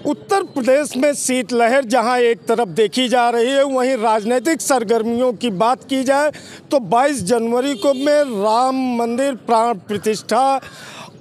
उत्तर प्रदेश में शीतलहर जहां एक तरफ देखी जा रही है, वहीं राजनीतिक सरगर्मियों की बात की जाए तो 22 जनवरी को में राम मंदिर प्राण प्रतिष्ठा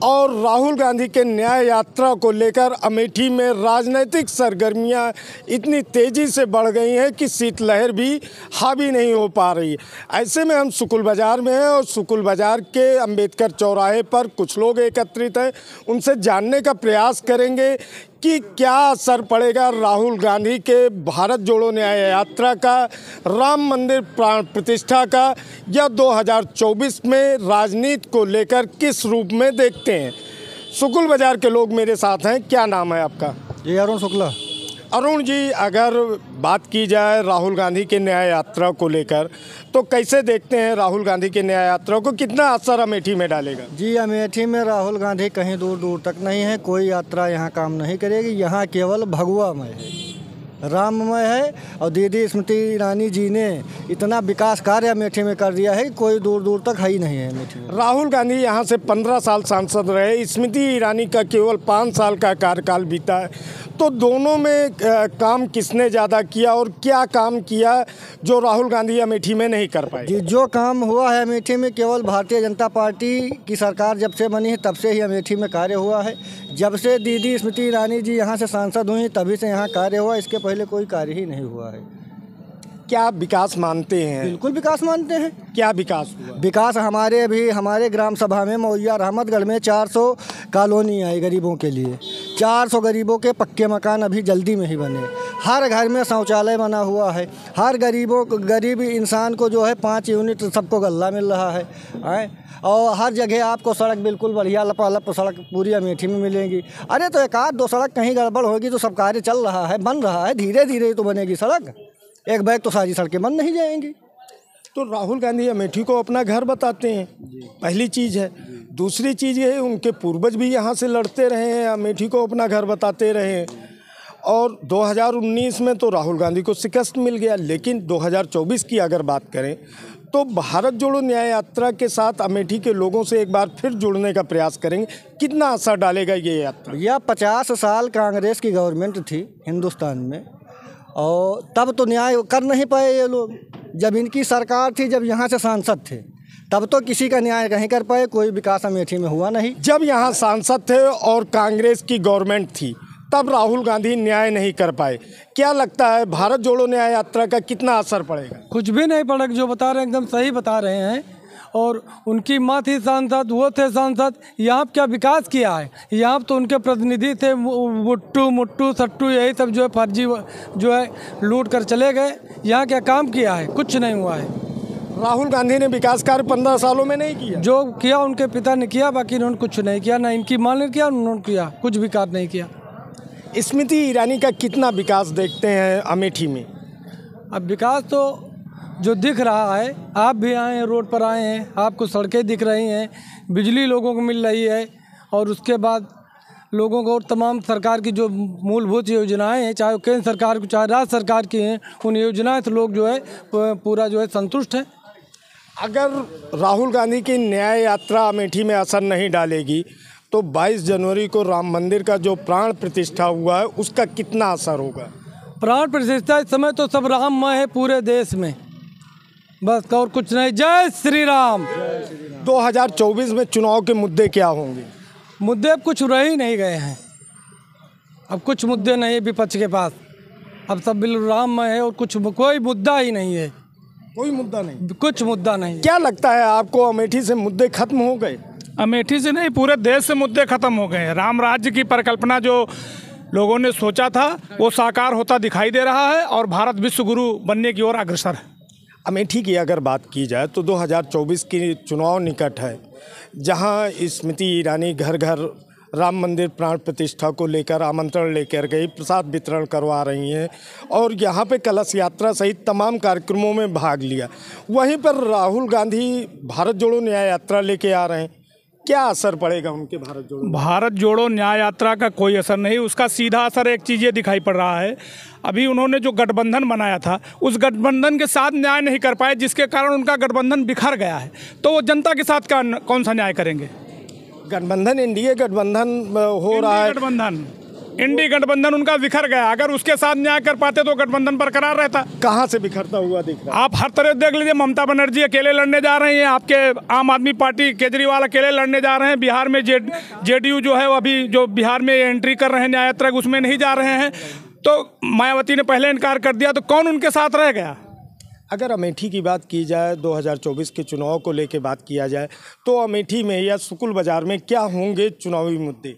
और राहुल गांधी के न्याय यात्रा को लेकर अमेठी में राजनीतिक सरगर्मियां इतनी तेज़ी से बढ़ गई हैं कि शीतलहर भी हावी नहीं हो पा रही। ऐसे में हम सुकुल बाज़ार में हैं और सुकुल बाज़ार के अंबेडकर चौराहे पर कुछ लोग एकत्रित हैं। उनसे जानने का प्रयास करेंगे कि क्या असर पड़ेगा राहुल गांधी के भारत जोड़ो न्याय यात्रा का, राम मंदिर प्राण प्रतिष्ठा का, या 2024 में राजनीति को लेकर किस रूप में देखते हैं। सुकुल बाज़ार के लोग मेरे साथ हैं। क्या नाम है आपका? ये अरुण शुक्ला। अरुण जी, अगर बात की जाए राहुल गांधी के न्याय यात्रा को लेकर तो कैसे देखते हैं राहुल गांधी के न्याय यात्रा को, कितना असर अमेठी में डालेगा? जी, अमेठी में राहुल गांधी कहीं दूर दूर तक नहीं है, कोई यात्रा यहाँ काम नहीं करेगी। यहाँ केवल भगवामय है, राममय है। और दीदी स्मृति ईरानी जी ने इतना विकास कार्य अमेठी में कर दिया है कि कोई दूर दूर तक है ही नहीं है अमेठी में। राहुल गांधी यहाँ से 15 साल सांसद रहे, स्मृति ईरानी का केवल 5 साल का कार्यकाल बीता है, तो दोनों में काम किसने ज़्यादा किया और क्या काम किया जो राहुल गांधी अमेठी में नहीं कर पाए? जी, जो काम हुआ है अमेठी में केवल भारतीय जनता पार्टी की सरकार जब से बनी है तब से ही अमेठी में कार्य हुआ है। जब से दीदी स्मृति ईरानी जी यहाँ से सांसद हुई तभी से यहाँ कार्य हुआ, इसके पहले कोई कार्य ही नहीं हुआ है। क्या विकास मानते हैं? बिल्कुल विकास मानते हैं। क्या विकास हुआ? विकास हमारे ग्राम सभा में मौया रहमतगढ़ में 400 कॉलोनी आई गरीबों के लिए। 400 गरीबों के पक्के मकान अभी जल्दी में ही बने। हर घर में शौचालय बना हुआ है। हर गरीब इंसान को जो है 5 यूनिट सबको गल्ला मिल रहा है। और हर जगह आपको सड़क बिल्कुल बढ़िया लपालप सड़क पूरी अमेठी में मिलेगी। अरे तो एक आध दो सड़क कहीं गड़बड़ होगी तो सब कार्य चल रहा है, बन रहा है, धीरे धीरे तो बनेगी सड़क। एक बैग तो सारी सड़कें बन नहीं जाएंगी। तो राहुल गांधी अमेठी को अपना घर बताते हैं, पहली चीज़ है। दूसरी चीज़ ये है, उनके पूर्वज भी यहाँ से लड़ते रहे हैं, अमेठी को अपना घर बताते रहे हैं। और 2019 में तो राहुल गांधी को शिकस्त मिल गया, लेकिन 2024 की अगर बात करें तो भारत जोड़ो न्याय यात्रा के साथ अमेठी के लोगों से एक बार फिर जुड़ने का प्रयास करेंगे। कितना असर डालेगा ये यात्रा? यह 50 साल कांग्रेस की गवर्नमेंट थी हिंदुस्तान में, और तब तो न्याय कर नहीं पाए ये लोग। जब इनकी सरकार थी, जब यहाँ से सांसद थे, तब तो किसी का न्याय नहीं कर पाए, कोई विकास अमेठी में हुआ नहीं। जब यहाँ सांसद थे और कांग्रेस की गवर्नमेंट थी, तब राहुल गांधी न्याय नहीं कर पाए। क्या लगता है भारत जोड़ो न्याय यात्रा का कितना असर पड़ेगा? कुछ भी नहीं पड़ेगा। जो बता रहे हैं एकदम सही बता रहे हैं। और उनकी माँ थी सांसद, वो थे सांसद। यहाँ क्या विकास किया है? यहाँ तो उनके प्रतिनिधि थे मुट्टू सट्टू, यही सब जो है फर्जी जो है लूट कर चले गए। यहाँ क्या काम किया है? कुछ नहीं हुआ है। राहुल गांधी ने विकास कार्य 15 सालों में नहीं किया। जो किया उनके पिता ने किया, बाकी उन्होंने कुछ नहीं किया। ना इनकी माँ ने किया, उन्होंने किया, कुछ विकास नहीं किया। स्मृति ईरानी का कितना विकास देखते हैं अमेठी में? अब विकास तो जो दिख रहा है, आप भी आए हैं, रोड पर आए हैं, आपको सड़कें दिख रही हैं, बिजली लोगों को मिल रही है, और उसके बाद लोगों को और तमाम सरकार की जो मूलभूत योजनाएं हैं, चाहे केंद्र सरकार की चाहे राज्य सरकार की हैं, उन योजनाएं से लोग जो है पूरा जो है संतुष्ट हैं। अगर राहुल गांधी की न्याय यात्रा अमेठी में असर नहीं डालेगी तो 22 जनवरी को राम मंदिर का जो प्राण प्रतिष्ठा हुआ है उसका कितना असर होगा? प्राण प्रतिष्ठा इस समय तो सब राममय है पूरे देश में, बस और कुछ नहीं। जय श्री राम। 2024 में चुनाव के मुद्दे क्या होंगे? मुद्दे अब कुछ रह ही नहीं गए हैं। अब कुछ मुद्दे नहीं है विपक्ष के पास। अब सब बिल्कुल राममय है और कोई मुद्दा ही नहीं है। कोई मुद्दा नहीं, कुछ मुद्दा नहीं। क्या लगता है आपको, अमेठी से मुद्दे खत्म हो गए? अमेठी से नहीं, पूरे देश से मुद्दे खत्म हो गए हैं। राम राज्य की परिकल्पना जो लोगों ने सोचा था वो साकार होता दिखाई दे रहा है और भारत विश्व गुरु बनने की ओर अग्रसर है। अमेठी की अगर बात की जाए तो 2024 की चुनाव निकट है, जहां स्मृति ईरानी घर घर राम मंदिर प्राण प्रतिष्ठा को लेकर आमंत्रण लेकर गई, प्रसाद वितरण करवा रही हैं और यहाँ पे कलश यात्रा सहित तमाम कार्यक्रमों में भाग लिया। वहीं पर राहुल गांधी भारत जोड़ो न्याय यात्रा लेके आ रहे हैं। क्या असर पड़ेगा उनके भारत जोड़ो न्याय यात्रा का कोई असर नहीं। उसका सीधा असर एक चीज़ ये दिखाई पड़ रहा है, अभी उन्होंने जो गठबंधन बनाया था उस गठबंधन के साथ न्याय नहीं कर पाए, जिसके कारण उनका गठबंधन बिखर गया है। तो वो जनता के साथ कौन सा न्याय करेंगे? गठबंधन, एनडीए गठबंधन हो रहा है। गठबंधन इंडी गठबंधन उनका बिखर गया। अगर उसके साथ न्याय कर पाते तो गठबंधन बरकरार रहता। कहाँ से बिखरता हुआ दिख रहा है? आप हर तरह देख लीजिए, ममता बनर्जी अकेले लड़ने जा रही हैं, आपके आम आदमी पार्टी केजरीवाल अकेले लड़ने जा रहे हैं, बिहार में जेडीयू जो है वो अभी जो बिहार में एंट्री कर रहे हैं न्याय यात्रा उसमें नहीं जा रहे हैं, तो मायावती ने पहले इनकार कर दिया, तो कौन उनके साथ रह गया? अगर अमेठी की बात की जाए, 2024 के चुनाव को लेकर बात किया जाए, तो अमेठी में या शुक्ल बाजार में क्या होंगे चुनावी मुद्दे?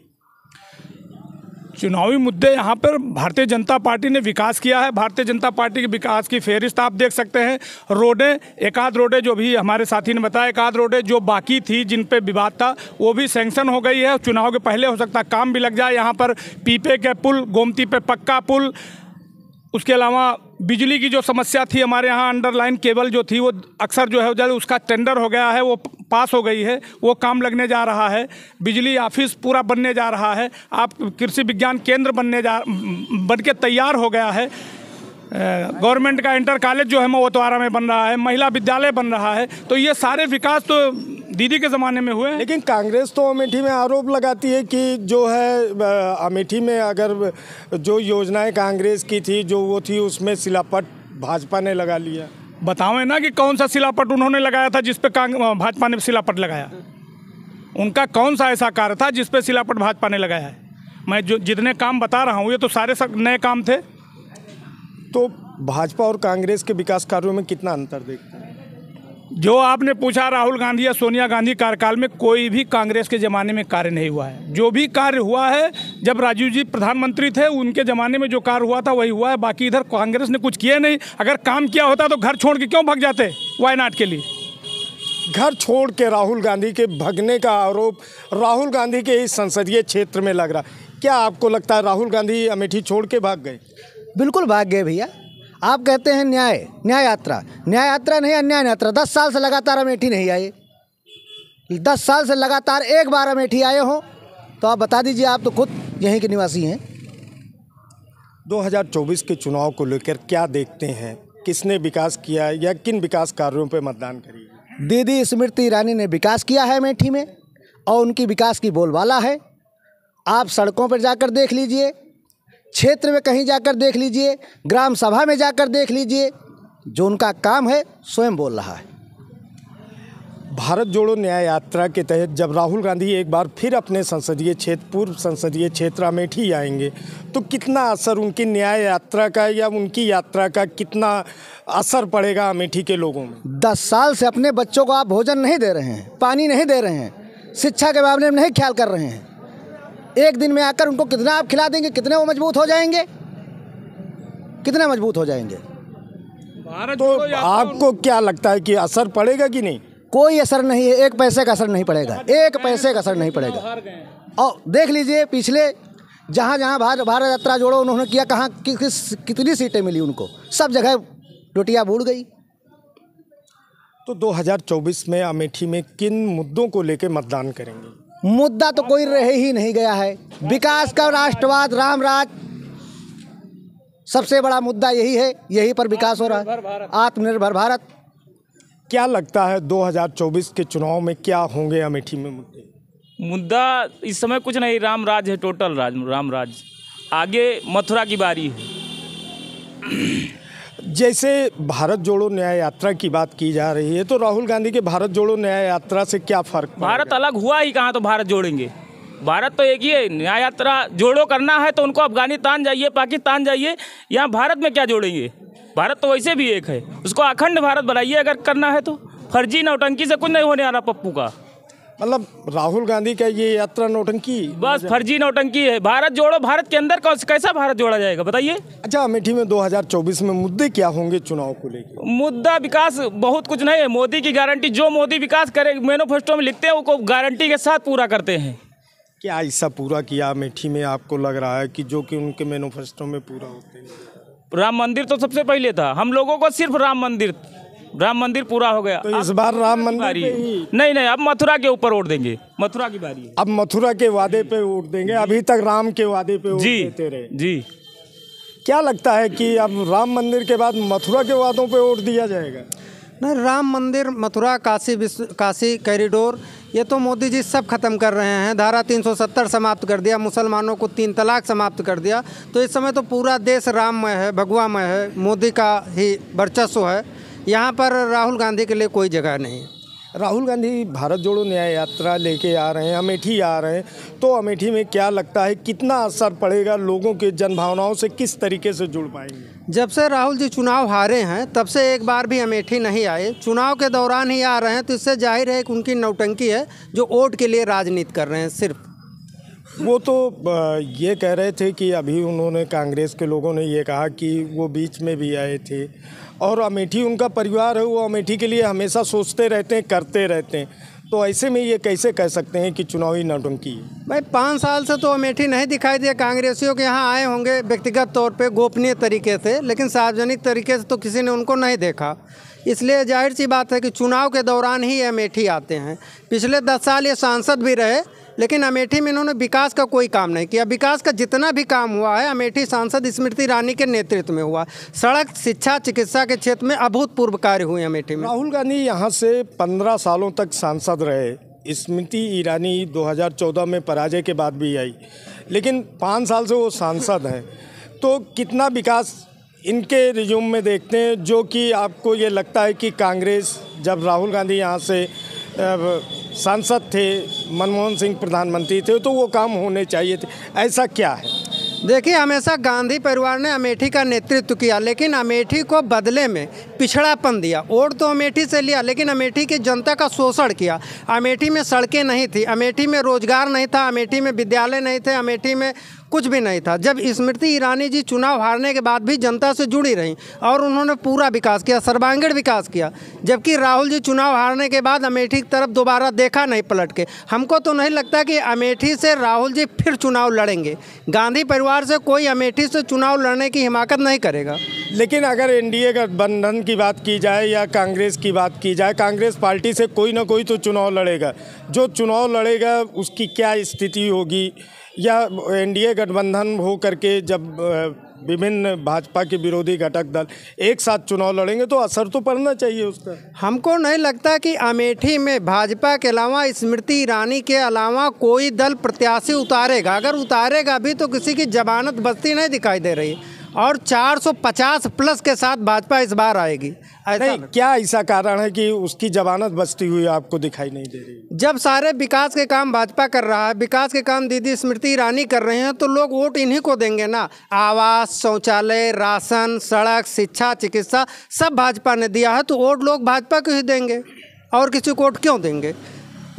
चुनावी मुद्दे यहाँ पर भारतीय जनता पार्टी ने विकास किया है। भारतीय जनता पार्टी के विकास की फहरिस्त आप देख सकते हैं। रोडें, एक आध रोडें जो भी हमारे साथी ने बताया, एक आध रोडें जो बाकी थी जिन पे विवाद था वो भी सैंक्शन हो गई है। चुनाव के पहले हो सकता है काम भी लग जाए। यहाँ पर पीपे के पुल, गोमती पे पक्का पुल, उसके अलावा बिजली की जो समस्या थी हमारे यहाँ, अंडरलाइन केबल जो थी वो अक्सर जो है जल्द उसका टेंडर हो गया है, वो पास हो गई है, वो काम लगने जा रहा है। बिजली ऑफिस पूरा बनने जा रहा है। आप कृषि विज्ञान केंद्र बन के तैयार हो गया है। गवर्नमेंट का इंटर कॉलेज जो है मोतवारा में बन रहा है, महिला विद्यालय बन रहा है। तो ये सारे विकास तो दीदी के ज़माने में हुए। लेकिन कांग्रेस तो अमेठी में आरोप लगाती है कि जो है अमेठी में अगर जो योजनाएं कांग्रेस की थी जो वो थी उसमें सिलापट भाजपा ने लगा लिया। बताओ ना कि कौन सा सिलापट उन्होंने लगाया था जिस पे भाजपा ने सिलापट लगाया? उनका कौन सा ऐसा कार्य था जिस पे सिलापट भाजपा ने लगाया है? मैं जो जितने काम बता रहा हूँ ये तो सारे नए काम थे। तो भाजपा और कांग्रेस के विकास कार्यों में कितना अंतर देखते हैं? जो आपने पूछा, राहुल गांधी या सोनिया गांधी कार्यकाल में कोई भी कांग्रेस के ज़माने में कार्य नहीं हुआ है। जो भी कार्य हुआ है जब राजीव जी प्रधानमंत्री थे उनके ज़माने में जो कार्य हुआ था वही हुआ है। बाकी इधर कांग्रेस ने कुछ किया नहीं। अगर काम किया होता तो घर छोड़ के क्यों भाग जाते वायनाड के लिए? घर छोड़ के राहुल गांधी के भगने का आरोप राहुल गांधी के इस संसदीय क्षेत्र में लग रहा। क्या आपको लगता है राहुल गांधी अमेठी छोड़ के भाग गए? बिल्कुल भाग गए भैया। आप कहते हैं न्याय यात्रा नहीं, अन्याय यात्रा। 10 साल से लगातार अमेठी नहीं आए। 10 साल से लगातार एक बार अमेठी आए हो तो आप बता दीजिए, आप तो खुद यहीं के निवासी हैं। 2024 के चुनाव को लेकर क्या देखते हैं? किसने विकास किया या किन विकास कार्यों पर मतदान करेगी? दीदी स्मृति ईरानी ने विकास किया है अमेठी में और उनकी विकास की बोलबाला है। आप सड़कों पर जाकर देख लीजिए, क्षेत्र में कहीं जाकर देख लीजिए, ग्राम सभा में जाकर देख लीजिए, जो उनका काम है स्वयं बोल रहा है। भारत जोड़ो न्याय यात्रा के तहत जब राहुल गांधी एक बार फिर अपने पूर्व संसदीय क्षेत्र अमेठी आएंगे तो कितना असर उनकी न्याय यात्रा का या उनकी यात्रा का कितना असर पड़ेगा अमेठी के लोगों में? 10 साल से अपने बच्चों को आप भोजन नहीं दे रहे हैं, पानी नहीं दे रहे हैं, शिक्षा के मामले में नहीं ख्याल कर रहे हैं। एक दिन में आकर उनको कितना आप खिला देंगे? कितने वो मजबूत हो जाएंगे? कितने मजबूत हो जाएंगे? तो आपको क्या लगता है कि असर पड़ेगा कि नहीं? कोई असर नहीं है। 1 पैसे का असर नहीं पड़ेगा। 1 पैसे का असर नहीं पड़ेगा। और देख लीजिए पिछले जहाँ भारत यात्रा जोड़ो उन्होंने किया, कहाँ कितनी सीटें मिली उनको? सब जगह रोटियाँ बूढ़ गई। तो 2024 में अमेठी में किन मुद्दों को लेकर मतदान करेंगे? मुद्दा तो कोई रह ही नहीं गया है। विकास का, राष्ट्रवाद, राम राज, सबसे बड़ा मुद्दा यही है। यही पर विकास हो रहा है। आत्मनिर्भर भारत। क्या लगता है 2024 के चुनाव में क्या होंगे अमेठी में मुद्दे? मुद्दा इस समय कुछ नहीं, राम राज है, टोटल राम राज। आगे मथुरा की बारी है। जैसे भारत जोड़ो न्याय यात्रा की बात की जा रही है तो राहुल गांधी के भारत जोड़ो न्याय यात्रा से क्या फर्क पड़ेगा? भारत अलग हुआ ही कहाँ, तो भारत जोड़ेंगे। भारत तो एक ही है। न्याय यात्रा जोड़ो करना है तो उनको अफगानिस्तान जाइए, पाकिस्तान जाइए, यहाँ भारत में क्या जोड़ेंगे? भारत तो वैसे भी एक है, उसको अखंड भारत बनाइए अगर करना है तो। फर्जी नौटंकी से कुछ नहीं होने वाला पप्पू का। मतलब राहुल गांधी का ये यात्रा नौटंकी, बस फर्जी नौटंकी है। भारत जोड़ो, भारत के अंदर कैसा भारत जोड़ा जाएगा बताइए? अच्छा, अमेठी में 2024 में मुद्दे क्या होंगे चुनाव को लेकर? मुद्दा विकास बहुत कुछ नहीं है। मोदी की गारंटी, जो मोदी विकास करे मैनिफेस्टो में लिखते हैं वो गारंटी के साथ पूरा करते हैं। क्या ऐसा पूरा किया अमेठी में आपको लग रहा है कि जो कि उनके मैनिफेस्टो में पूरा होते हैं? राम मंदिर तो सबसे पहले था। हम लोगों को सिर्फ राम मंदिर पूरा हो गया। तो इस बार राम मंदिर पे ही? नहीं, अब मथुरा के ऊपर वोट देंगे। मथुरा की बारी है। अब मथुरा के वादे पे वोट देंगे। अभी तक राम के वादे पे वोट देते रहे। जी। क्या लगता है कि अब राम मंदिर के बाद मथुरा के वादों पे वोट दिया जाएगा? ना राम मंदिर, मथुरा, काशी कॉरिडोर, ये तो मोदी जी सब खत्म कर रहे हैं। धारा 370 समाप्त कर दिया, मुसलमानों को 3 तलाक समाप्त कर दिया। तो इस समय तो पूरा देश राममय है, भगवामय है, मोदी का ही वर्चस्व है। यहाँ पर राहुल गांधी के लिए कोई जगह नहीं है। राहुल गांधी भारत जोड़ो न्याय यात्रा लेके आ रहे हैं, अमेठी आ रहे हैं, तो अमेठी में क्या लगता है कितना असर पड़ेगा, लोगों के जनभावनाओं से किस तरीके से जुड़ पाएंगे? जब से राहुल जी चुनाव हारे हैं तब से एक बार भी अमेठी नहीं आए, चुनाव के दौरान ही आ रहे हैं, तो इससे जाहिर है कि उनकी नौटंकी है, जो वोट के लिए राजनीति कर रहे हैं सिर्फ। वो तो ये कह रहे थे कि अभी उन्होंने, कांग्रेस के लोगों ने ये कहा कि वो बीच में भी आए थे और अमेठी उनका परिवार है, वो अमेठी के लिए हमेशा सोचते रहते हैं, करते रहते हैं, तो ऐसे में ये कैसे कह सकते हैं कि चुनावी नौटंकी है? भाई 5 साल से तो अमेठी नहीं दिखाई दिया। कांग्रेसियों के यहाँ आए होंगे व्यक्तिगत तौर पे, गोपनीय तरीके से, लेकिन सार्वजनिक तरीके से तो किसी ने उनको नहीं देखा। इसलिए जाहिर सी बात है कि चुनाव के दौरान ही अमेठी आते हैं। पिछले 10 साल ये सांसद भी रहे, लेकिन अमेठी में इन्होंने विकास का कोई काम नहीं किया। विकास का जितना भी काम हुआ है अमेठी सांसद स्मृति ईरानी के नेतृत्व में हुआ। सड़क, शिक्षा, चिकित्सा के क्षेत्र में अभूतपूर्व कार्य हुए अमेठी में। राहुल गांधी यहाँ से 15 सालों तक सांसद रहे। स्मृति ईरानी 2014 में पराजय के बाद भी आई, लेकिन 5 साल से वो सांसद हैं। तो कितना विकास इनके रिज्यूम में देखते हैं, जो कि आपको ये लगता है कि कांग्रेस, जब राहुल गांधी यहाँ से सांसद थे, मनमोहन सिंह प्रधानमंत्री थे, तो वो काम होने चाहिए थे, ऐसा क्या है? देखिए, हमेशा गांधी परिवार ने अमेठी का नेतृत्व किया, लेकिन अमेठी को बदले में पिछड़ापन दिया। वोट तो अमेठी से लिया, लेकिन अमेठी की जनता का शोषण किया। अमेठी में सड़कें नहीं थी, अमेठी में रोजगार नहीं था, अमेठी में विद्यालय नहीं थे, अमेठी में कुछ भी नहीं था। जब स्मृति ईरानी जी चुनाव हारने के बाद भी जनता से जुड़ी रहीं और उन्होंने पूरा विकास किया, सर्वांगीण विकास किया, जबकि राहुल जी चुनाव हारने के बाद अमेठी की तरफ दोबारा देखा नहीं पलट के। हमको तो नहीं लगता कि अमेठी से राहुल जी फिर चुनाव लड़ेंगे। गांधी परिवार से कोई अमेठी से चुनाव लड़ने की हिमाकत नहीं करेगा। लेकिन अगर एनडीए गठबंधन की बात की जाए या कांग्रेस की बात की जाए, कांग्रेस पार्टी से कोई ना कोई तो चुनाव लड़ेगा। जो चुनाव लड़ेगा उसकी क्या स्थिति होगी, या एनडीए गठबंधन हो करके जब विभिन्न भाजपा के विरोधी घटक दल एक साथ चुनाव लड़ेंगे तो असर तो पड़ना चाहिए उसका। हमको नहीं लगता कि अमेठी में भाजपा के अलावा, स्मृति ईरानी के अलावा कोई दल प्रत्याशी उतारेगा। अगर उतारेगा भी तो किसी की जमानत बस्ती नहीं दिखाई दे रही, और 450 प्लस के साथ भाजपा इस बार आएगी। नहीं, क्या ऐसा कारण है कि उसकी जमानत बचती हुई आपको दिखाई नहीं दे रही? जब सारे विकास के काम भाजपा कर रहा है, विकास के काम दीदी स्मृति ईरानी कर रहे हैं, तो लोग वोट इन्हीं को देंगे ना। आवास, शौचालय, राशन, सड़क, शिक्षा, चिकित्सा सब भाजपा ने दिया है, तो वोट लोग भाजपा को ही देंगे, और किसी को वोट क्यों देंगे?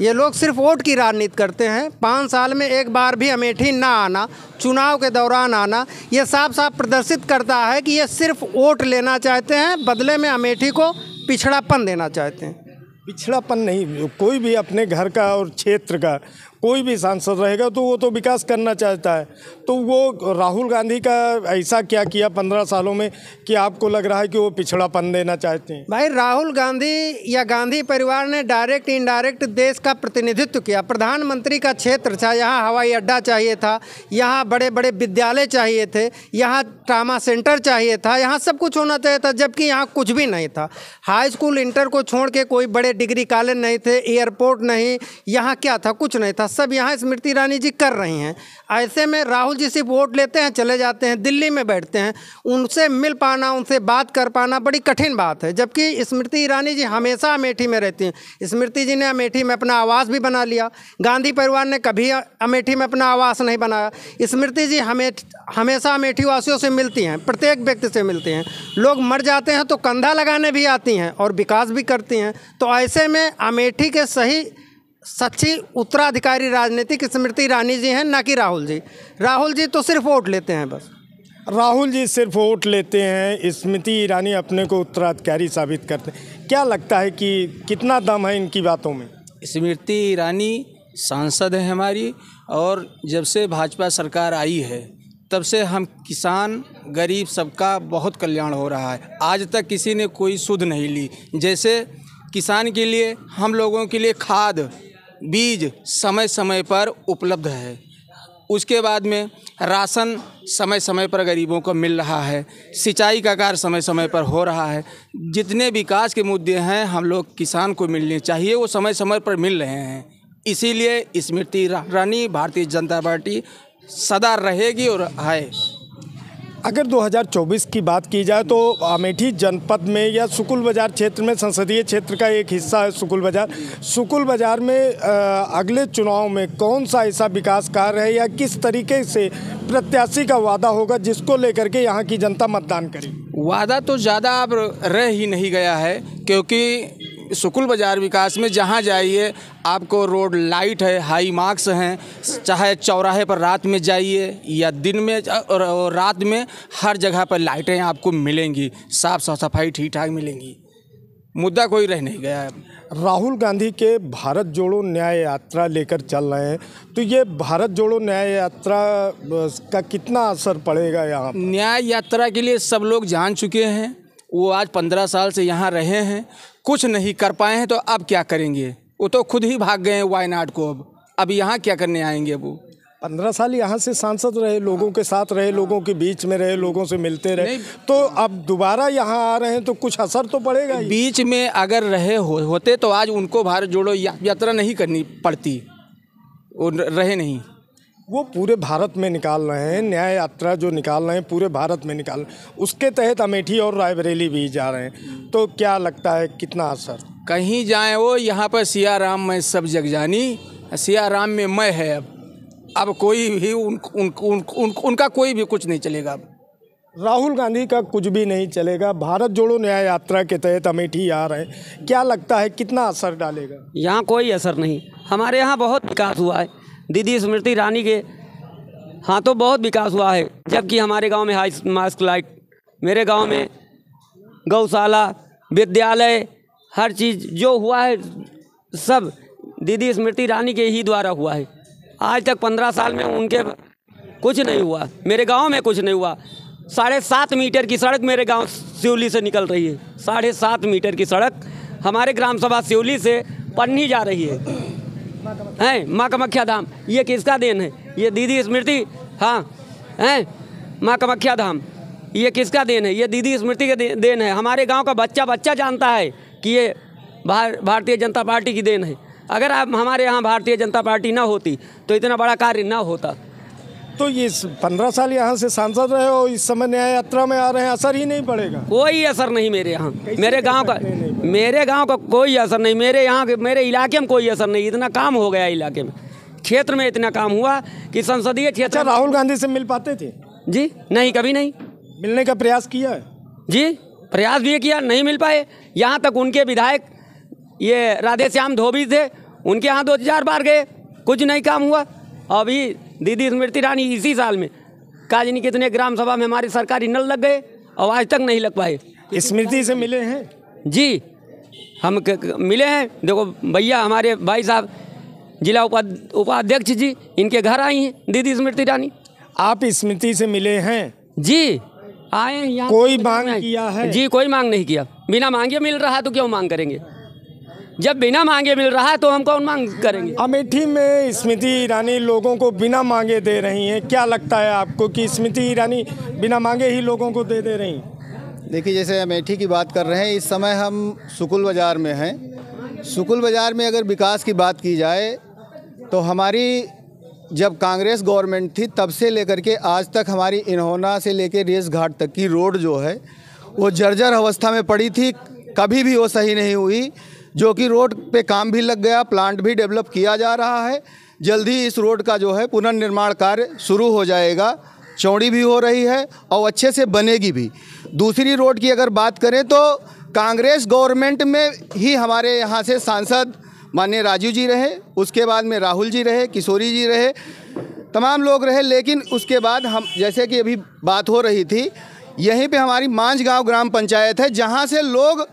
ये लोग सिर्फ वोट की राजनीति करते हैं। 5 साल में एक बार भी अमेठी ना आना, चुनाव के दौरान आना, ये साफ साफ प्रदर्शित करता है कि ये सिर्फ वोट लेना चाहते हैं, बदले में अमेठी को पिछड़ापन देना चाहते हैं। पिछड़ापन नहीं, कोई भी अपने घर का और क्षेत्र का कोई भी सांसद रहेगा तो वो तो विकास करना चाहता है। तो वो राहुल गांधी का ऐसा क्या किया 15 सालों में कि आपको लग रहा है कि वो पिछड़ापन देना चाहते हैं? भाई, राहुल गांधी या गांधी परिवार ने डायरेक्ट इनडायरेक्ट देश का प्रतिनिधित्व किया। प्रधानमंत्री का क्षेत्र था, यहाँ हवाई अड्डा चाहिए था, यहाँ बड़े बड़े विद्यालय चाहिए थे, यहाँ ट्रामा सेंटर चाहिए था, यहाँ सब कुछ होना चाहिए था, जबकि यहाँ कुछ भी नहीं था। हाई स्कूल, इंटर को छोड़ के कोई बड़े डिग्री कॉलेज नहीं थे, एयरपोर्ट नहीं, यहाँ क्या था? कुछ नहीं था। सब यहाँ स्मृति ईरानी जी कर रही हैं। ऐसे में राहुल जी सिर्फ वोट लेते हैं, चले जाते हैं, दिल्ली में बैठते हैं। उनसे मिल पाना, उनसे बात कर पाना बड़ी कठिन बात है। जबकि स्मृति ईरानी जी हमेशा अमेठी में रहती हैं। स्मृति जी ने अमेठी में अपना आवास भी बना लिया। गांधी परिवार ने कभी अमेठी में अपना आवास नहीं बनाया। स्मृति जी हमेशा अमेठी वासियों से मिलती हैं, प्रत्येक व्यक्ति से मिलती हैं। लोग मर जाते हैं तो कंधा लगाने भी आती हैं और विकास भी करती हैं। तो ऐसे में अमेठी के सही सच्ची उत्तराधिकारी राजनीतिक स्मृति ईरानी जी हैं, ना कि राहुल जी। राहुल जी तो सिर्फ वोट लेते हैं बस। राहुल जी सिर्फ वोट लेते हैं, स्मृति ईरानी अपने को उत्तराधिकारी साबित करते हैं। क्या लगता है कि कितना दम है इनकी बातों में? स्मृति ईरानी सांसद है हमारी, और जब से भाजपा सरकार आई है तब से हम किसान, गरीब सबका बहुत कल्याण हो रहा है। आज तक किसी ने कोई सुध नहीं ली। जैसे किसान के लिए, हम लोगों के लिए खाद, बीज समय समय पर उपलब्ध है। उसके बाद में राशन समय समय पर गरीबों को मिल रहा है, सिंचाई का कार्य समय समय पर हो रहा है। जितने विकास के मुद्दे हैं हम लोग किसान को मिलने चाहिए, वो समय समय पर मिल रहे हैं। इसीलिए स्मृति ईरानी भारतीय जनता पार्टी सदा रहेगी और है। अगर 2024 की बात की जाए तो अमेठी जनपद में या सुकुल बाज़ार क्षेत्र में, संसदीय क्षेत्र का एक हिस्सा है सुकुल बाज़ार में अगले चुनाव में कौन सा ऐसा विकास कार्य है या किस तरीके से प्रत्याशी का वादा होगा जिसको लेकर के यहाँ की जनता मतदान करेगी? वादा तो ज़्यादा अब रह ही नहीं गया है, क्योंकि सुकुल बाज़ार विकास में जहाँ जाइए आपको रोड लाइट है, हाई मार्क्स हैं, चाहे चौराहे पर रात में जाइए या दिन में और रात में हर जगह पर लाइटें आपको मिलेंगी, साफ़ सफाई ठीक ठाक मिलेंगी। मुद्दा कोई रह नहीं गया है। राहुल गांधी के भारत जोड़ो न्याय यात्रा लेकर चल रहे हैं, तो ये भारत जोड़ो न्याय यात्रा का कितना असर पड़ेगा यहाँ? न्याय यात्रा के लिए सब लोग जान चुके हैं, वो आज 15 साल से यहाँ रहे हैं, कुछ नहीं कर पाए हैं, तो अब क्या करेंगे? वो तो खुद ही भाग गए हैं वायनाड को। अब यहाँ क्या करने आएंगे? वो 15 साल यहाँ से सांसद रहे, लोगों के साथ रहे, लोगों के बीच में रहे, लोगों से मिलते रहे, तो अब दोबारा यहाँ आ रहे हैं तो कुछ असर तो पड़ेगा ही। बीच में अगर रहे होते तो आज उनको भारत जोड़ो यात्रा नहीं करनी पड़ती, वो रहे नहीं। वो पूरे भारत में निकाल रहे हैं, न्याय यात्रा जो निकाल रहे हैं पूरे भारत में निकाल रहे हैं, उसके तहत अमेठी और रायबरेली भी जा रहे हैं, तो क्या लगता है कितना असर? कहीं जाएं वो, यहाँ पर सिया राम में सब जग जानी, सिया राम में मैं है। अब कोई भी उनका कोई भी कुछ नहीं चलेगा। राहुल गांधी का कुछ भी नहीं चलेगा। भारत जोड़ो न्याय यात्रा के तहत अमेठी आ रहे हैं, क्या लगता है कितना असर डालेगा? यहाँ कोई असर नहीं। हमारे यहाँ बहुत विकास हुआ है, दीदी स्मृति ईरानी के हाथों बहुत विकास हुआ है। जबकि हमारे गांव में हाई मास्क लाइट, मेरे गांव में गौशाला, विद्यालय, हर चीज़ जो हुआ है सब दीदी स्मृति ईरानी के ही द्वारा हुआ है। आज तक 15 साल में उनके कुछ नहीं हुआ, मेरे गांव में कुछ नहीं हुआ। 7.5 मीटर की सड़क मेरे गांव सिवली से निकल रही है, 7.5 मीटर की सड़क हमारे ग्राम सभा सिवली से पन्नी जा रही है माँ कामाख्या धाम। ये किसका देन है? ये दीदी स्मृति, हाँ हैं, माँ कामाख्या धाम ये किसका देन है? ये दीदी स्मृति के देन है। हमारे गांव का बच्चा जानता है कि ये भारतीय जनता पार्टी की देन है। अगर आप हमारे यहाँ भारतीय जनता पार्टी ना होती तो इतना बड़ा कार्य ना होता। तो ये 15 साल यहाँ से सांसद रहे हो, इस समय न्याय यात्रा में आ रहे हैं, असर ही नहीं पड़ेगा? कोई असर नहीं मेरे यहाँ, मेरे गांव का कोई असर नहीं। मेरे इलाके में कोई असर नहीं। इतना काम हो गया इलाके में, क्षेत्र में इतना काम हुआ कि संसदीय क्षेत्र। अच्छा, राहुल गांधी से मिल पाते थे? जी नहीं, कभी नहीं। मिलने का प्रयास किया है? जी प्रयास भी किया, नहीं मिल पाए। यहाँ तक उनके विधायक ये राधेश्याम धोबी थे, उनके यहाँ 2-4 बार गए, कुछ नहीं काम हुआ। अभी दीदी स्मृति ईरानी इसी साल में काजनी कितने ग्राम सभा में हमारे सरकारी नल लग गए और आज तक नहीं लग पाए। स्मृति से मिले हैं? जी हम मिले हैं। देखो भैया, हमारे भाई साहब जिला उपाध्यक्ष जी, इनके घर आई हैं दीदी स्मृति ईरानी। आप स्मृति से मिले हैं? जी आए हैं यहाँ। कोई मांग किया है? जी कोई मांग नहीं किया। बिना मांगे मिल रहा है तो क्यों मांग करेंगे? जब बिना मांगे मिल रहा है तो हम कौन मांग करेंगे? अमेठी में स्मृति ईरानी लोगों को बिना मांगे दे रही हैं, क्या लगता है आपको कि स्मृति ईरानी बिना मांगे ही लोगों को दे रही हैं? देखिए, जैसे अमेठी की बात कर रहे हैं, इस समय हम सुकुल बाज़ार में हैं। सुकुल बाज़ार में अगर विकास की बात की जाए तो हमारी जब कांग्रेस गवर्नमेंट थी तब से लेकर के आज तक हमारी इन्होना से लेकर रेस घाट तक की रोड जो है वो जर्जर अवस्था में पड़ी थी, कभी भी वो सही नहीं हुई। जो कि रोड पे काम भी लग गया, प्लांट भी डेवलप किया जा रहा है। जल्दी इस रोड का जो है पुनर्निर्माण कार्य शुरू हो जाएगा, चौड़ी भी हो रही है और अच्छे से बनेगी भी। दूसरी रोड की अगर बात करें तो कांग्रेस गवर्नमेंट में ही हमारे यहाँ से सांसद माननीय राजू जी रहे, उसके बाद में राहुल जी रहे, किशोरी जी रहे, तमाम लोग रहे। लेकिन उसके बाद हम, जैसे कि अभी बात हो रही थी, यहीं पे हमारी मांझगांव ग्राम पंचायत है, जहाँ से लोग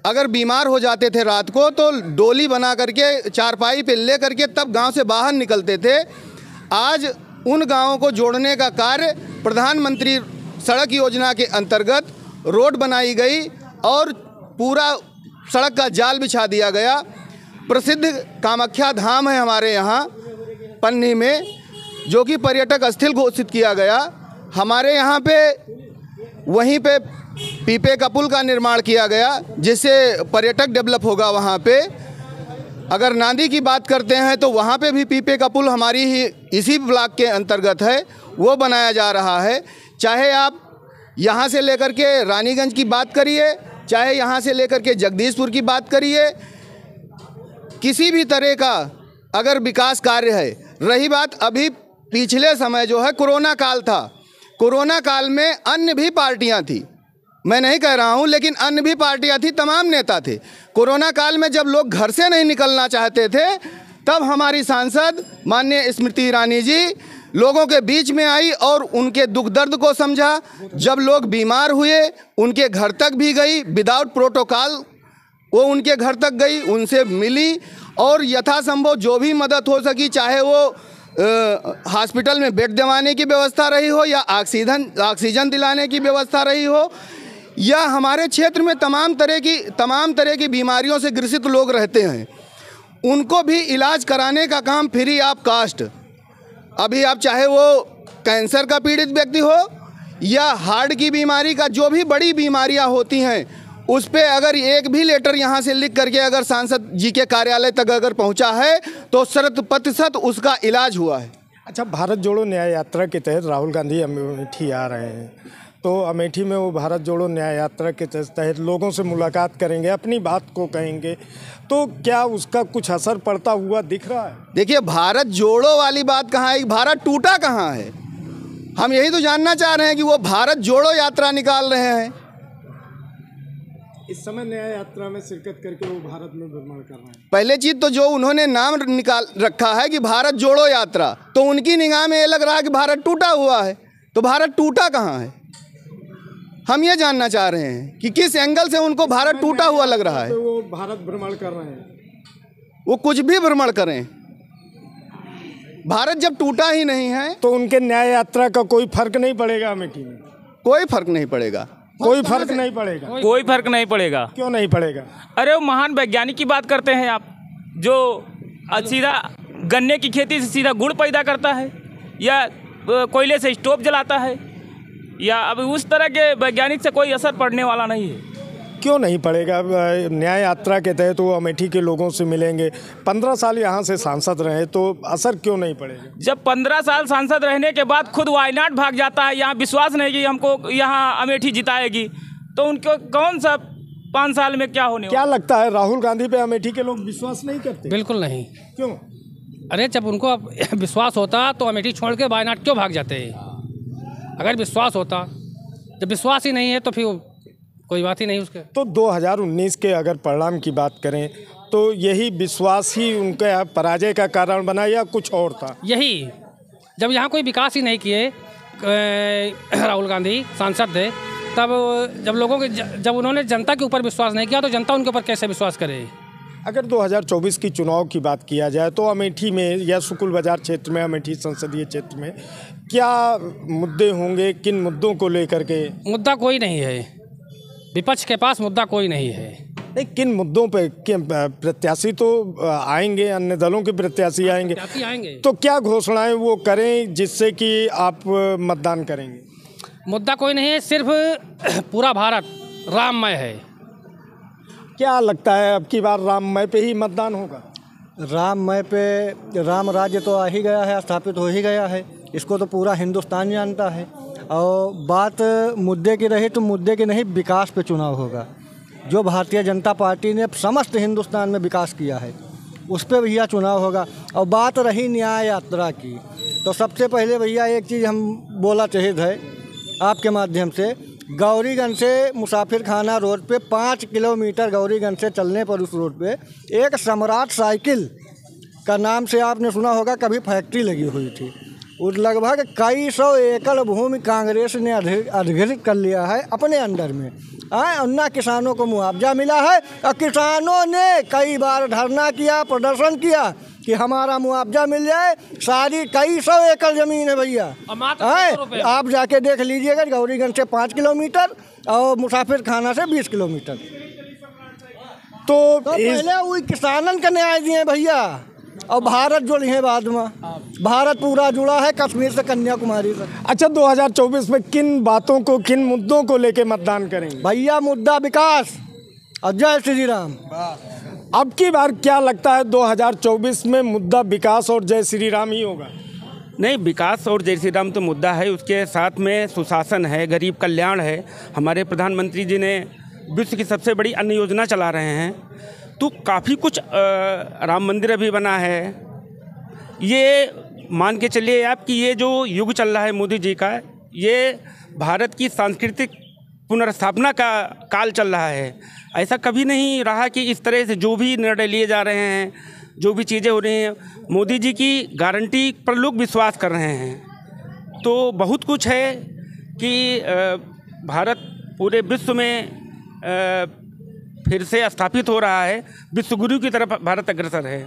अगर बीमार हो जाते थे रात को तो डोली बना करके चारपाई पे ले करके तब गांव से बाहर निकलते थे। आज उन गांवों को जोड़ने का कार्य प्रधानमंत्री सड़क योजना के अंतर्गत रोड बनाई गई और पूरा सड़क का जाल बिछा दिया गया। प्रसिद्ध कामाख्या धाम है हमारे यहाँ पन्नी में, जो कि पर्यटक स्थल घोषित किया गया, हमारे यहाँ पे वहीं पे पीपे का पुल का निर्माण किया गया जिससे पर्यटक डेवलप होगा वहाँ पे। अगर नांदी की बात करते हैं तो वहाँ पे भी पीपे का पुल हमारी ही इसी ब्लॉक के अंतर्गत है, वो बनाया जा रहा है। चाहे आप यहाँ से लेकर के रानीगंज की बात करिए, चाहे यहाँ से लेकर के जगदीशपुर की बात करिए, किसी भी तरह का अगर विकास कार्य है। रही बात अभी पिछले समय जो है कोरोना काल था, कोरोना काल में अन्य भी पार्टियां थी, मैं नहीं कह रहा हूं, लेकिन अन्य भी पार्टियां थी, तमाम नेता थे। कोरोना काल में जब लोग घर से नहीं निकलना चाहते थे, तब हमारी सांसद माननीय स्मृति ईरानी जी लोगों के बीच में आई और उनके दुख दर्द को समझा। जब लोग बीमार हुए उनके घर तक भी गई, विदाउट प्रोटोकॉल वो उनके घर तक गई, उनसे मिली और यथासंभव जो भी मदद हो सकी, चाहे वो हॉस्पिटल में बेड दिलवाने की व्यवस्था रही हो या ऑक्सीजन दिलाने की व्यवस्था रही हो, या हमारे क्षेत्र में तमाम तरह की बीमारियों से ग्रसित लोग रहते हैं, उनको भी इलाज कराने का काम फ्री ऑफ कास्ट। अभी आप चाहे वो कैंसर का पीड़ित व्यक्ति हो या हार्ट की बीमारी का, जो भी बड़ी बीमारियां होती हैं, उस पे अगर एक भी लेटर यहाँ से लिख करके अगर सांसद जी के कार्यालय तक अगर पहुँचा है तो 100% उसका इलाज हुआ है। अच्छा, भारत जोड़ो न्याय यात्रा के तहत राहुल गांधी अमेठी आ रहे हैं, तो अमेठी में वो भारत जोड़ो न्याय यात्रा के तहत लोगों से मुलाकात करेंगे, अपनी बात को कहेंगे, तो क्या उसका कुछ असर पड़ता हुआ दिख रहा है? देखिए, भारत जोड़ो वाली बात कहाँ है, भारत टूटा कहाँ है? हम यही तो जानना चाह रहे हैं कि वो भारत जोड़ो यात्रा निकाल रहे हैं। इस समय न्याय यात्रा में शिरकत करके वो भारत में भ्रमण कर रहे हैं। पहले चीज़ तो जो उन्होंने नाम निकाल रखा है कि भारत जोड़ो यात्रा, तो उनकी निगाह में ये लग रहा है कि भारत टूटा हुआ है, तो भारत टूटा कहाँ है? हम ये जानना चाह रहे हैं कि किस एंगल से उनको भारत टूटा हुआ लग रहा है। वो भारत भ्रमण कर रहे हैं, वो कुछ भी भ्रमण करें, भारत जब टूटा ही नहीं है तो उनके न्याय यात्रा का कोई फर्क नहीं पड़ेगा अमेठी में? कोई फर्क नहीं पड़ेगा, कोई फर्क नहीं पड़ेगा। कोई फर्क नहीं पड़ेगा। क्यों नहीं पड़ेगा? अरे वो महान वैज्ञानिक की बात करते हैं आप, जो सीधा गन्ने की खेती से सीधा गुड़ पैदा करता है या कोयले से स्टोव जलाता है, या अब उस तरह के वैज्ञानिक से कोई असर पड़ने वाला नहीं है। क्यों नहीं पड़ेगा? न्याय यात्रा के तहत वो अमेठी के लोगों से मिलेंगे, 15 साल यहाँ से सांसद रहे, तो असर क्यों नहीं पड़ेगा? जब 15 साल सांसद रहने के बाद खुद वायनाड भाग जाता है, यहाँ विश्वास नहीं कि हमको यहाँ अमेठी जिताएगी, तो उनको कौन सा 5 साल में क्या होने? क्या लगता है राहुल गांधी पे अमेठी के लोग विश्वास नहीं करते? बिल्कुल नहीं। क्यों? अरे जब उनको विश्वास होता तो अमेठी छोड़ के वायनाड क्यों भाग जाते हैं? अगर विश्वास होता, जब विश्वास ही नहीं है तो फिर कोई बात ही नहीं उसके। तो 2019 के अगर परिणाम की बात करें तो यही विश्वास ही उनके पराजय का कारण बना या कुछ और था? यही, जब यहाँ कोई विकास ही नहीं किए राहुल गांधी सांसद थे, तब जब उन्होंने जनता के ऊपर विश्वास नहीं किया तो जनता उनके ऊपर कैसे विश्वास करे? अगर 2024 की चुनाव की बात किया जाए तो अमेठी में या सुकुल बाजार क्षेत्र में, अमेठी संसदीय क्षेत्र में क्या मुद्दे होंगे, किन मुद्दों को लेकर के? मुद्दा कोई नहीं है, विपक्ष के पास मुद्दा कोई नहीं है। नहीं, किन मुद्दों पे? प्रत्याशी तो आएंगे, अन्य दलों के प्रत्याशी आएंगे, तो क्या घोषणाएं वो करें जिससे कि आप मतदान करेंगे? मुद्दा कोई नहीं है, सिर्फ पूरा भारत राममय है। क्या लगता है अब की बार राममय पे ही मतदान होगा? राममय पे राम राज्य तो आ ही गया है, स्थापित हो ही गया है, इसको तो पूरा हिंदुस्तान जानता है। और बात मुद्दे की रही तो मुद्दे की नहीं, विकास पे चुनाव होगा। जो भारतीय जनता पार्टी ने समस्त हिंदुस्तान में विकास किया है उस पर भैया चुनाव होगा। और बात रही न्याय यात्रा की, तो सबसे पहले भैया एक चीज़ हम बोला चाहिए है आपके माध्यम से, गौरीगंज से मुसाफिर खाना रोड पे 5 किलोमीटर गौरीगंज से चलने पर उस रोड पे एक सम्राट साइकिल का नाम से आपने सुना होगा, कभी फैक्ट्री लगी हुई थी। उस लगभग कई 100 एकड़ भूमि कांग्रेस ने अधिग्रहित कर लिया है अपने अंडर में। ना किसानों को मुआवजा मिला है, और किसानों ने कई बार धरना किया, प्रदर्शन किया कि हमारा मुआवजा मिल जाए। सारी कई 100 एकड़ ज़मीन है भैया, आप जाके देख लीजिएगा। गौरीगंज से 5 किलोमीटर और मुसाफिर खाना से 20 किलोमीटर। तो पहले वही किसानन का न्याय दिए भैया, और भारत जुड़ी है बाद में। भारत पूरा जुड़ा है कश्मीर से कन्याकुमारी से। अच्छा, 2024 में किन बातों को, किन मुद्दों को लेके मतदान करेंगे? भैया मुद्दा विकास और जय श्री राम। अब की बार क्या लगता है 2024 में मुद्दा विकास और जय श्री राम ही होगा? नहीं, विकास और जय श्री राम तो मुद्दा है, उसके साथ में सुशासन है, गरीब कल्याण है। हमारे प्रधानमंत्री जी ने विश्व की सबसे बड़ी अन्न योजना चला रहे हैं, तो काफ़ी कुछ राम मंदिर अभी बना है। ये मान के चलिए आप कि ये जो युग चल रहा है मोदी जी का, ये भारत की सांस्कृतिक पुनर्स्थापना का काल चल रहा है। ऐसा कभी नहीं रहा कि इस तरह से जो भी निर्णय लिए जा रहे हैं, जो भी चीज़ें हो रही हैं, मोदी जी की गारंटी पर लोग विश्वास कर रहे हैं। तो बहुत कुछ है कि भारत पूरे विश्व में फिर से स्थापित हो रहा है, विश्वगुरु की तरफ भारत अग्रसर है।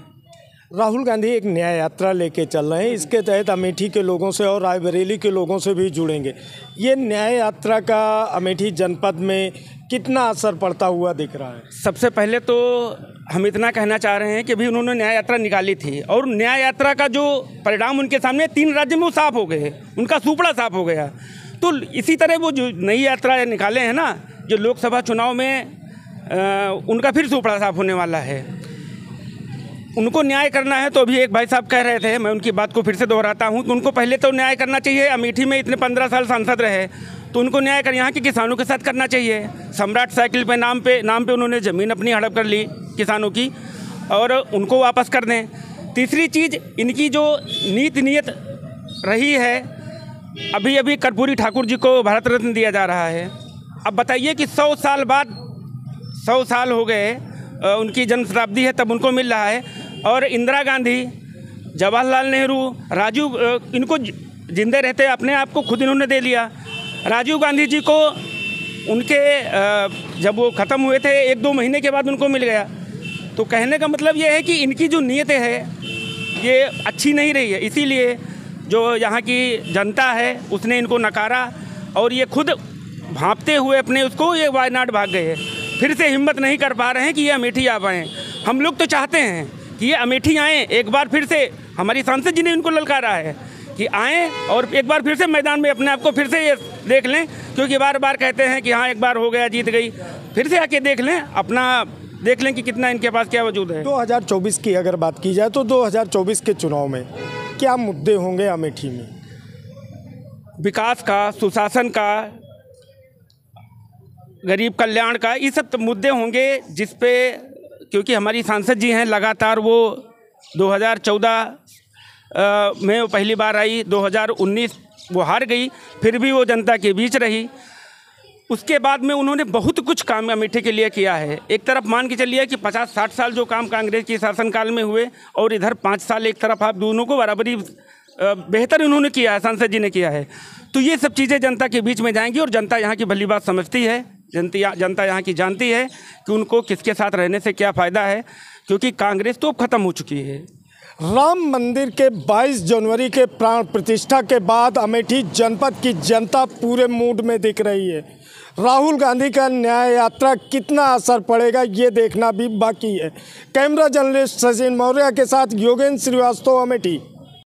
राहुल गांधी एक न्याय यात्रा लेके चल रहे हैं, इसके तहत अमेठी के लोगों से और रायबरेली के लोगों से भी जुड़ेंगे। ये न्याय यात्रा का अमेठी जनपद में कितना असर पड़ता हुआ दिख रहा है? सबसे पहले तो हम इतना कहना चाह रहे हैं कि भी उन्होंने न्याय यात्रा निकाली थी और न्याय यात्रा का जो परिणाम उनके सामने 3 राज्यों में वो साफ हो गए, उनका सुपड़ा साफ हो गया। तो इसी तरह वो जो नई यात्रा निकाले हैं ना, जो लोकसभा चुनाव में उनका फिर सुपड़ा साफ होने वाला है। उनको न्याय करना है तो अभी एक भाई साहब कह रहे थे, मैं उनकी बात को फिर से दोहराता हूँ, तो उनको पहले तो न्याय करना चाहिए। अमेठी में इतने 15 साल सांसद रहे, तो उनको न्याय कर यहाँ के किसानों के साथ करना चाहिए। सम्राट साइकिल पे नाम पे उन्होंने ज़मीन अपनी हड़प कर ली किसानों की, और उनको वापस कर दें। तीसरी चीज़, इनकी जो नीयत रही है, अभी कर्पूरी ठाकुर जी को भारत रत्न दिया जा रहा है। अब बताइए कि 100 साल बाद, 100 साल हो गए, उनकी जन्म शताब्दी है तब उनको मिल रहा है। और इंदिरा गांधी, जवाहरलाल नेहरू, राजीव, इनको जिंदे रहते अपने आप को खुद इन्होंने दे लिया। राजीव गांधी जी को उनके जब वो ख़त्म हुए थे 1-2 महीने के बाद उनको मिल गया। तो कहने का मतलब ये है कि इनकी जो नीयतें है ये अच्छी नहीं रही है, इसीलिए जो यहाँ की जनता है उसने इनको नकारा और ये खुद भांपते हुए अपने उसको ये वायनाड भाग गए। फिर से हिम्मत नहीं कर पा रहे हैं कि ये अमेठी आ पाएँ। हम लोग तो चाहते हैं कि ये अमेठी आएँ एक बार फिर से। हमारी सांसद जी ने इनको ललकारा है कि आएँ और एक बार फिर से मैदान में अपने आप को फिर से ये देख लें, क्योंकि बार बार कहते हैं कि हाँ एक बार हो गया, जीत गई। फिर से आके देख लें, अपना देख लें कि कितना इनके पास क्या वजूद है। 2024 की अगर बात की जाए तो 2024 के चुनाव में क्या मुद्दे होंगे अमेठी में? विकास का, सुशासन का, गरीब कल्याण का, ये सब मुद्दे होंगे जिस पे, क्योंकि हमारी सांसद जी हैं लगातार, वो 2014 में वो पहली बार आई, 2019 वो हार गई, फिर भी वो जनता के बीच रही। उसके बाद में उन्होंने बहुत कुछ काम अमेठी के लिए किया है। एक तरफ मान के चलिए कि 50-60 साल जो काम कांग्रेस के शासनकाल में हुए, और इधर 5 साल एक तरफ, आप दोनों को बराबरी बेहतर उन्होंने किया है, सांसद जी ने किया है। तो ये सब चीज़ें जनता के बीच में जाएंगी और जनता यहाँ की भली बात समझती है। जनता यहाँ की जानती है कि उनको किसके साथ रहने से क्या फ़ायदा है, क्योंकि कांग्रेस तो अब ख़त्म हो चुकी है। राम मंदिर के 22 जनवरी के प्राण प्रतिष्ठा के बाद अमेठी जनपद की जनता पूरे मूड में दिख रही है। राहुल गांधी का न्याय यात्रा कितना असर पड़ेगा ये देखना भी बाकी है। कैमरा जर्नलिस्ट सचिन मौर्य के साथ योगेंद्र श्रीवास्तव, अमेठी।